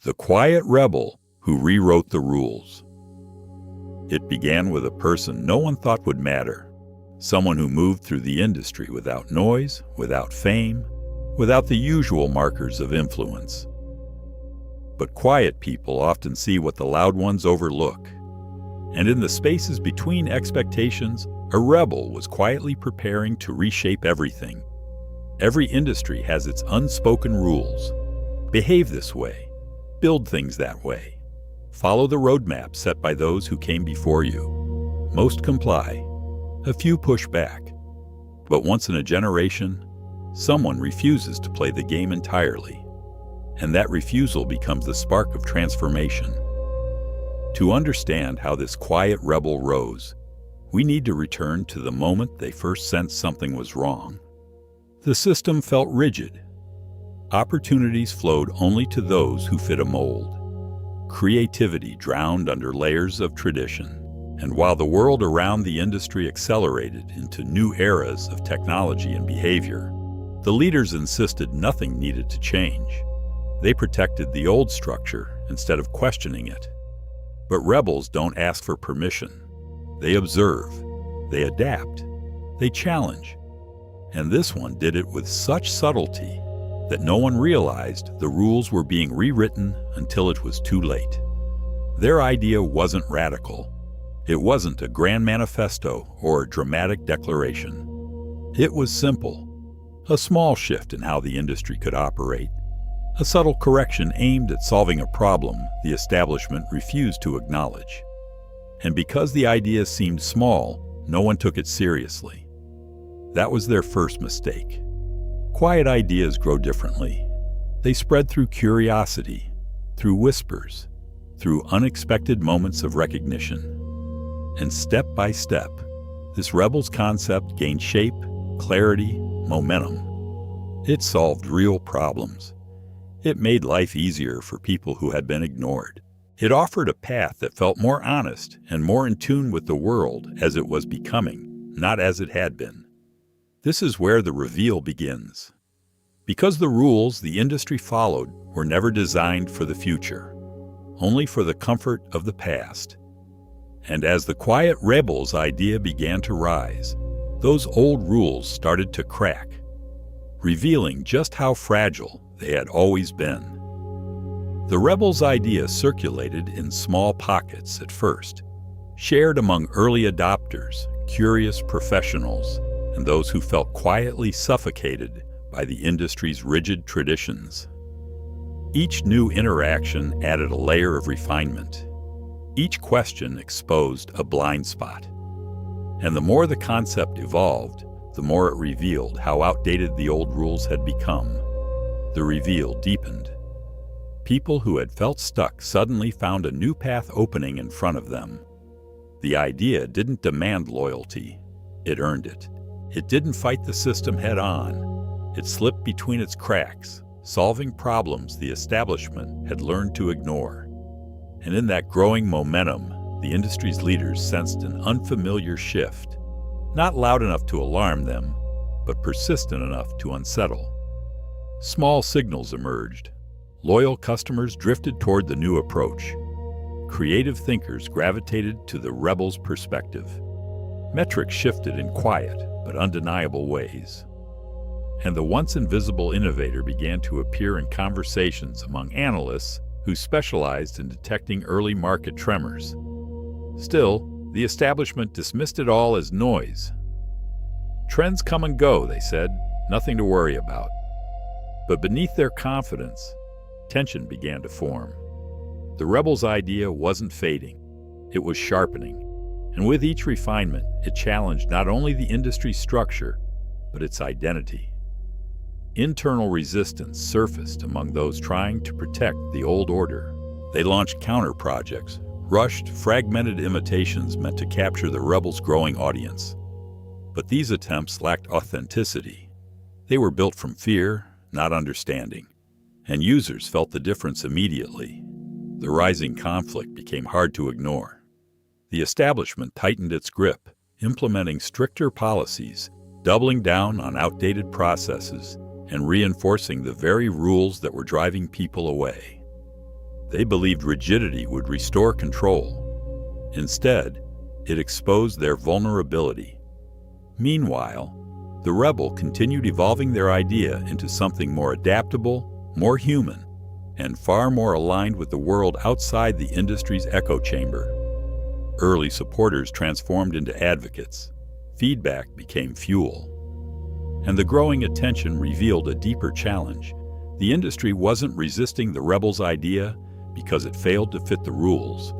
The quiet rebel who rewrote the rules. It began with a person no one thought would matter, someone who moved through the industry without noise, without fame, without the usual markers of influence. But quiet people often see what the loud ones overlook. And in the spaces between expectations, a rebel was quietly preparing to reshape everything. Every industry has its unspoken rules. Behave this way. Build things that way. Follow the roadmap set by those who came before you. Most comply. A few push back. But once in a generation, someone refuses to play the game entirely. And that refusal becomes the spark of transformation. To understand how this quiet rebel rose, we need to return to the moment they first sensed something was wrong. The system felt rigid. Opportunities flowed only to those who fit a mold. Creativity drowned under layers of tradition. And while the world around the industry accelerated into new eras of technology and behavior, the leaders insisted nothing needed to change. They protected the old structure instead of questioning it. But rebels don't ask for permission. They observe, they adapt, they challenge. And this one did it with such subtlety that no one realized the rules were being rewritten until it was too late. Their idea wasn't radical. It wasn't a grand manifesto or a dramatic declaration. It was simple, a small shift in how the industry could operate, a subtle correction aimed at solving a problem the establishment refused to acknowledge. And because the idea seemed small, no one took it seriously. That was their first mistake. Quiet ideas grow differently. They spread through curiosity, through whispers, through unexpected moments of recognition. And step by step, this rebel's concept gained shape, clarity, momentum. It solved real problems. It made life easier for people who had been ignored. It offered a path that felt more honest and more in tune with the world as it was becoming, not as it had been. This is where the reveal begins. Because the rules the industry followed were never designed for the future, only for the comfort of the past. And as the quiet rebel's idea began to rise, those old rules started to crack, revealing just how fragile they had always been. The rebel's idea circulated in small pockets at first, shared among early adopters, curious professionals, and those who felt quietly suffocated by the industry's rigid traditions. Each new interaction added a layer of refinement. Each question exposed a blind spot. And the more the concept evolved, the more it revealed how outdated the old rules had become. The reveal deepened. People who had felt stuck suddenly found a new path opening in front of them. The idea didn't demand loyalty. It earned it. It didn't fight the system head-on. It slipped between its cracks, solving problems the establishment had learned to ignore. And in that growing momentum, the industry's leaders sensed an unfamiliar shift, not loud enough to alarm them, but persistent enough to unsettle. Small signals emerged. Loyal customers drifted toward the new approach. Creative thinkers gravitated to the rebel's perspective. Metrics shifted in quiet but undeniable ways. And the once invisible innovator began to appear in conversations among analysts who specialized in detecting early market tremors. Still, the establishment dismissed it all as noise. Trends come and go, they said, nothing to worry about. But beneath their confidence, tension began to form. The rebel's idea wasn't fading, it was sharpening. And with each refinement, it challenged not only the industry's structure, but its identity. Internal resistance surfaced among those trying to protect the old order. They launched counter-projects, rushed, fragmented imitations meant to capture the rebel's growing audience. But these attempts lacked authenticity. They were built from fear, not understanding. And users felt the difference immediately. The rising conflict became hard to ignore. The establishment tightened its grip, implementing stricter policies, doubling down on outdated processes, and reinforcing the very rules that were driving people away. They believed rigidity would restore control. Instead, it exposed their vulnerability. Meanwhile, the rebel continued evolving their idea into something more adaptable, more human, and far more aligned with the world outside the industry's echo chamber. Early supporters transformed into advocates. Feedback became fuel. And the growing attention revealed a deeper challenge. The industry wasn't resisting the rebels' idea because it failed to fit the rules.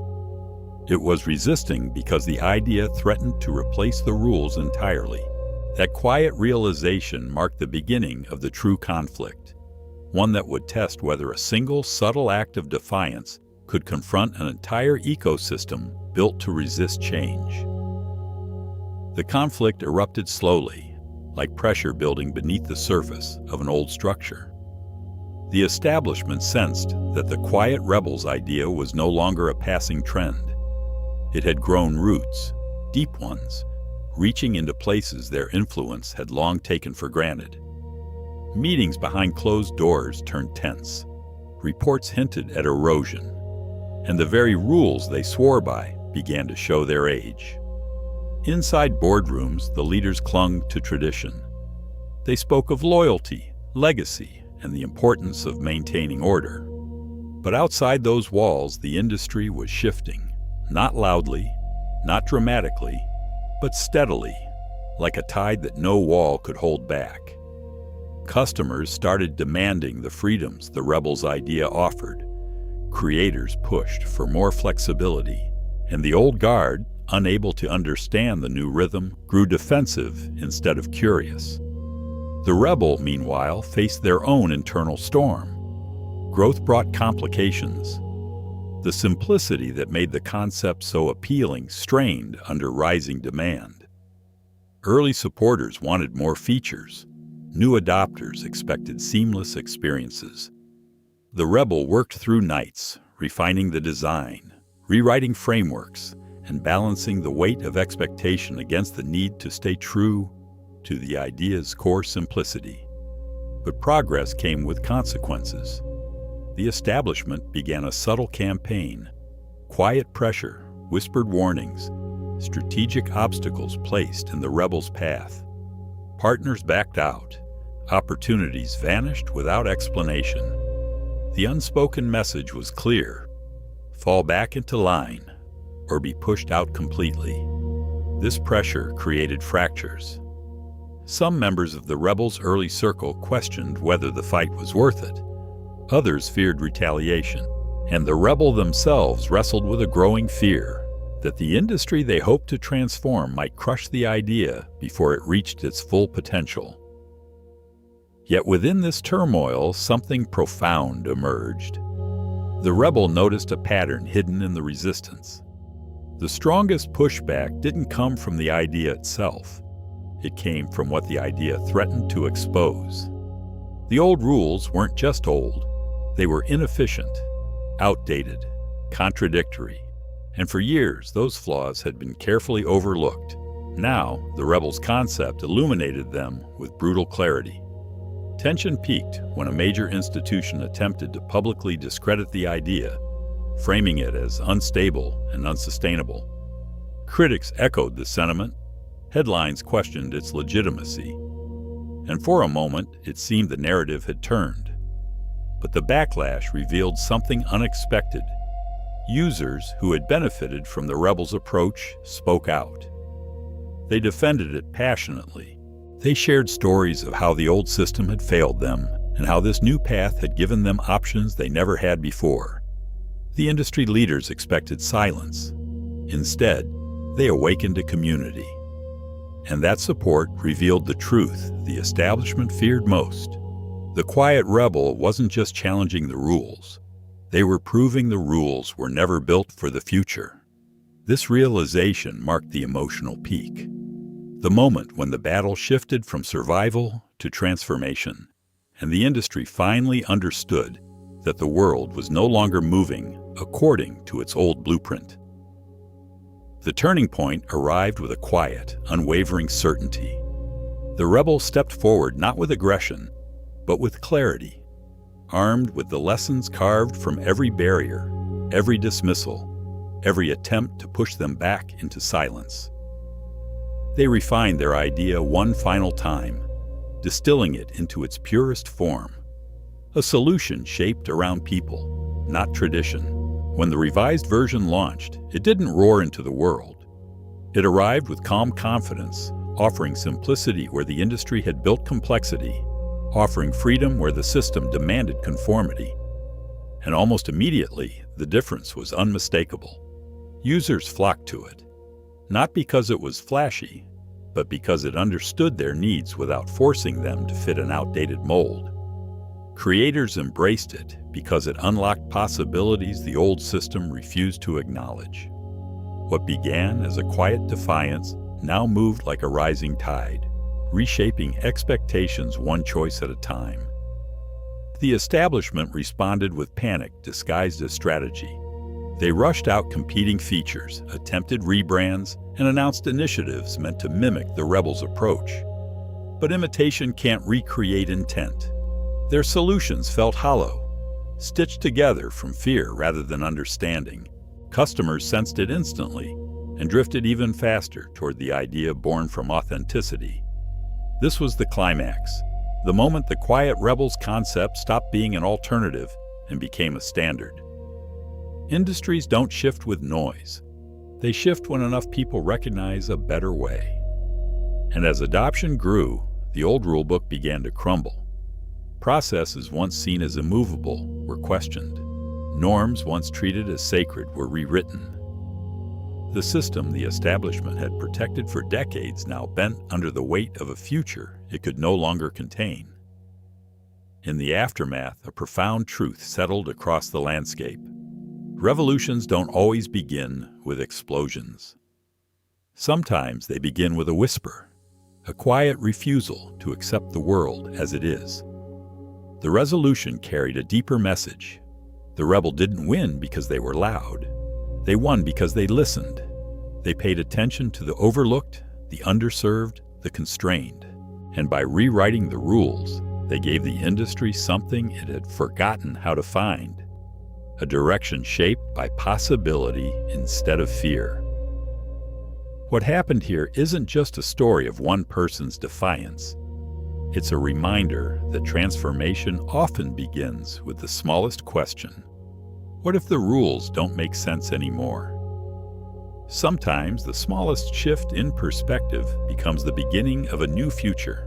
It was resisting because the idea threatened to replace the rules entirely. That quiet realization marked the beginning of the true conflict, one that would test whether a single subtle act of defiance could confront an entire ecosystem built to resist change. The conflict erupted slowly, like pressure building beneath the surface of an old structure. The establishment sensed that the quiet rebels' idea was no longer a passing trend. It had grown roots, deep ones, reaching into places their influence had long taken for granted. Meetings behind closed doors turned tense. Reports hinted at erosion, and the very rules they swore by began to show their age. Inside boardrooms, the leaders clung to tradition. They spoke of loyalty, legacy, and the importance of maintaining order. But outside those walls, the industry was shifting, not loudly, not dramatically, but steadily, like a tide that no wall could hold back. Customers started demanding the freedoms the rebels' idea offered. Creators pushed for more flexibility, and the old guard, unable to understand the new rhythm, grew defensive instead of curious. The rebel, meanwhile, faced their own internal storm. Growth brought complications. The simplicity that made the concept so appealing strained under rising demand. Early supporters wanted more features. New adopters expected seamless experiences. The rebel worked through nights, refining the design, rewriting frameworks, and balancing the weight of expectation against the need to stay true to the idea's core simplicity. But progress came with consequences. The establishment began a subtle campaign. Quiet pressure, whispered warnings, strategic obstacles placed in the rebels' path. Partners backed out. Opportunities vanished without explanation. The unspoken message was clear: fall back into line, or be pushed out completely. This pressure created fractures. Some members of the rebels' early circle questioned whether the fight was worth it. Others feared retaliation, and the rebel themselves wrestled with a growing fear that the industry they hoped to transform might crush the idea before it reached its full potential. Yet within this turmoil, something profound emerged. The rebel noticed a pattern hidden in the resistance. The strongest pushback didn't come from the idea itself. It came from what the idea threatened to expose. The old rules weren't just old. They were inefficient, outdated, contradictory, and for years those flaws had been carefully overlooked. Now, the rebels' concept illuminated them with brutal clarity. Tension peaked when a major institution attempted to publicly discredit the idea, framing it as unstable and unsustainable. Critics echoed the sentiment. Headlines questioned its legitimacy. And for a moment, it seemed the narrative had turned. But the backlash revealed something unexpected. Users who had benefited from the rebels' approach spoke out. They defended it passionately. They shared stories of how the old system had failed them and how this new path had given them options they never had before. The industry leaders expected silence. Instead, they awakened a community. And that support revealed the truth the establishment feared most. The quiet rebel wasn't just challenging the rules. They were proving the rules were never built for the future. This realization marked the emotional peak. The moment when the battle shifted from survival to transformation, and the industry finally understood that the world was no longer moving according to its old blueprint. The turning point arrived with a quiet, unwavering certainty. The rebel stepped forward not with aggression, but with clarity. armed with the lessons carved from every barrier, every dismissal, every attempt to push them back into silence. They refined their idea one final time, distilling it into its purest form, a solution shaped around people, not tradition. When the revised version launched, it didn't roar into the world. It arrived with calm confidence, offering simplicity where the industry had built complexity, offering freedom where the system demanded conformity. And almost immediately, the difference was unmistakable. Users flocked to it, not because it was flashy, but because it understood their needs without forcing them to fit an outdated mold. Creators embraced it because it unlocked possibilities the old system refused to acknowledge. What began as a quiet defiance now moved like a rising tide, reshaping expectations one choice at a time. The establishment responded with panic disguised as strategy. They rushed out competing features, attempted rebrands, and announced initiatives meant to mimic the rebels' approach. But imitation can't recreate intent. Their solutions felt hollow, stitched together from fear rather than understanding. Customers sensed it instantly and drifted even faster toward the idea born from authenticity. This was the climax, the moment the quiet rebels concept stopped being an alternative and became a standard. Industries don't shift with noise. They shift when enough people recognize a better way. And as adoption grew, the old rulebook began to crumble. Processes once seen as immovable were questioned. Norms once treated as sacred were rewritten. The system the establishment had protected for decades now bent under the weight of a future it could no longer contain. In the aftermath, a profound truth settled across the landscape. Revolutions don't always begin with explosions. Sometimes they begin with a whisper, a quiet refusal to accept the world as it is. The resolution carried a deeper message. The rebel didn't win because they were loud. They won because they listened. They paid attention to the overlooked, the underserved, the constrained. And by rewriting the rules, they gave the industry something it had forgotten how to find. A direction shaped by possibility instead of fear. What happened here isn't just a story of one person's defiance. It's a reminder that transformation often begins with the smallest question. What if the rules don't make sense anymore? Sometimes the smallest shift in perspective becomes the beginning of a new future.